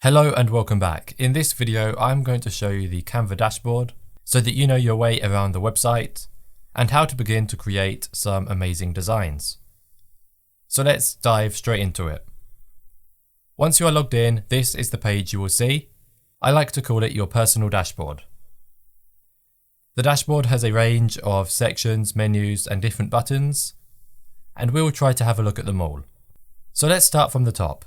Hello and welcome back. In this video, I'm going to show you the Canva Dashboard so that you know your way around the website and how to begin to create some amazing designs. So let's dive straight into it. Once you are logged in, this is the page you will see. I like to call it your personal dashboard. The dashboard has a range of sections, menus, and different buttons, and we will try to have a look at them all. So let's start from the top.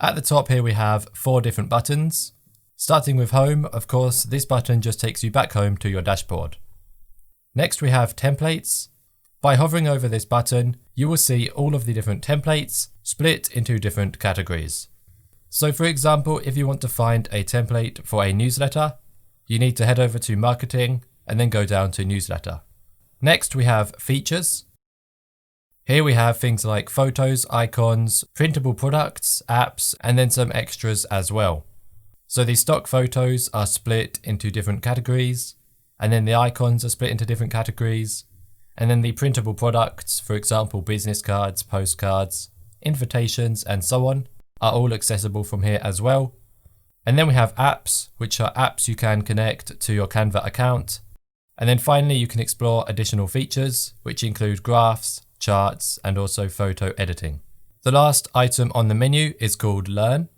At the top here we have 4 different buttons. Starting with Home, of course, this button just takes you back home to your dashboard. Next we have Templates. By hovering over this button, you will see all of the different templates split into different categories. So for example, if you want to find a template for a newsletter, you need to head over to Marketing and then go down to Newsletter. Next we have Features. Here we have things like photos, icons, printable products, apps, and then some extras as well. So the stock photos are split into different categories, and then the icons are split into different categories, and then the printable products, for example, business cards, postcards, invitations, and so on, are all accessible from here as well. And then we have apps, which are apps you can connect to your Canva account. And then finally, you can explore additional features, which include graphs, charts, and also photo editing. The last item on the menu is called Learn.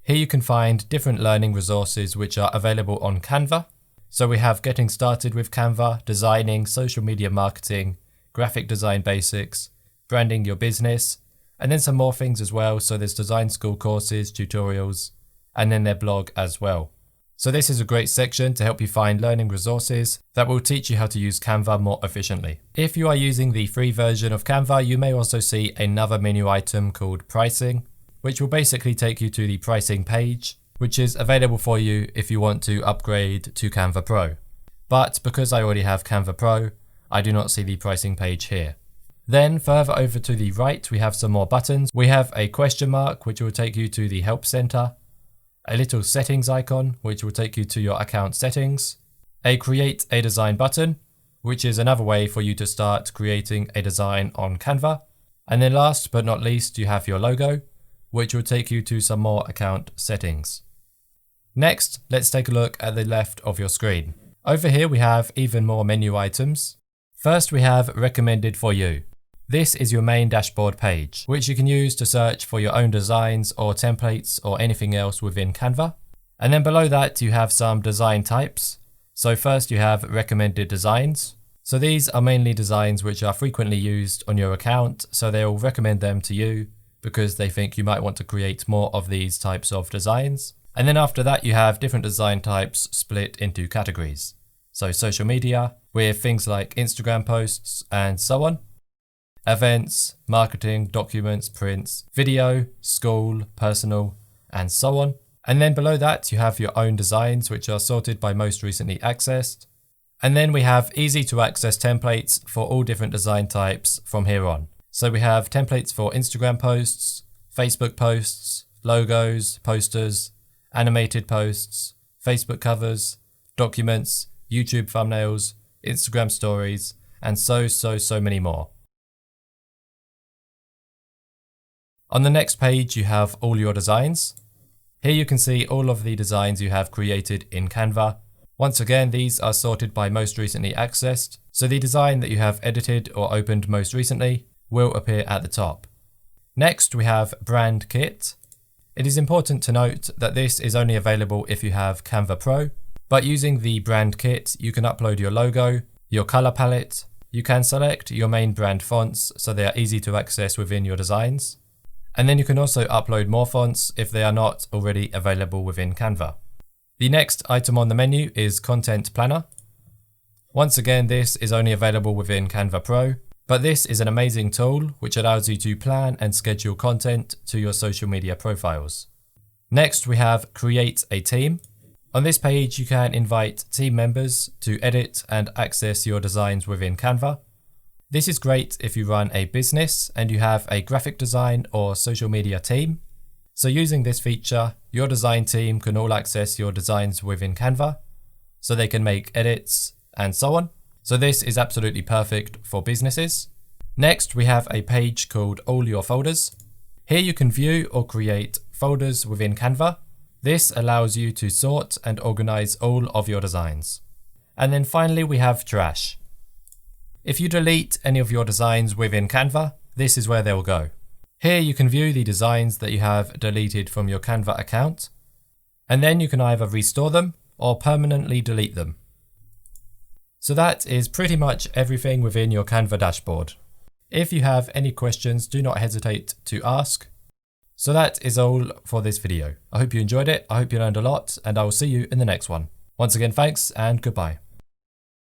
Here you can find different learning resources which are available on Canva. So we have Getting Started with Canva, Designing, Social Media Marketing, Graphic Design Basics, Branding Your Business, and then some more things as well. So there's design school courses, tutorials, and then their blog as well. So this is a great section to help you find learning resources that will teach you how to use Canva more efficiently. If you are using the free version of Canva, you may also see another menu item called Pricing, which will basically take you to the pricing page, which is available for you if you want to upgrade to Canva Pro. But because I already have Canva Pro, I do not see the pricing page here. Then further over to the right, we have some more buttons. We have a question mark, which will take you to the Help Center. A little settings icon, which will take you to your account settings, a create a design button, which is another way for you to start creating a design on Canva. And then last but not least, you have your logo, which will take you to some more account settings. Next, let's take a look at the left of your screen. Over here, we have even more menu items. First, we have recommended for you. This is your main dashboard page, which you can use to search for your own designs or templates or anything else within Canva. And then below that, you have some design types. So first you have recommended designs. So these are mainly designs which are frequently used on your account. So they will recommend them to you because they think you might want to create more of these types of designs. And then after that, you have different design types split into categories. So social media with things like Instagram posts and so on. Events, marketing, documents, prints, video, school, personal, and so on. And then below that, you have your own designs, which are sorted by most recently accessed. And then we have easy to access templates for all different design types from here on. So we have templates for Instagram posts, Facebook posts, logos, posters, animated posts, Facebook covers, documents, YouTube thumbnails, Instagram stories, and so many more. On the next page, you have all your designs. Here you can see all of the designs you have created in Canva. Once again, these are sorted by most recently accessed. So the design that you have edited or opened most recently will appear at the top. Next, we have Brand Kit. It is important to note that this is only available if you have Canva Pro, but using the Brand Kit, you can upload your logo, your color palette. You can select your main brand fonts so they are easy to access within your designs. And then you can also upload more fonts if they are not already available within Canva. The next item on the menu is Content Planner. Once again, this is only available within Canva Pro, but this is an amazing tool which allows you to plan and schedule content to your social media profiles. Next, we have Create a Team. On this page, you can invite team members to edit and access your designs within Canva. This is great if you run a business and you have a graphic design or social media team. So using this feature, your design team can all access your designs within Canva, so they can make edits and so on. So this is absolutely perfect for businesses. Next, we have a page called All Your Folders. Here you can view or create folders within Canva. This allows you to sort and organize all of your designs. And then finally we have trash. If you delete any of your designs within Canva, this is where they'll go. Here you can view the designs that you have deleted from your Canva account, and then you can either restore them or permanently delete them. So that is pretty much everything within your Canva dashboard. If you have any questions, do not hesitate to ask. So that is all for this video. I hope you enjoyed it, I hope you learned a lot, and I will see you in the next one. Once again, thanks and goodbye.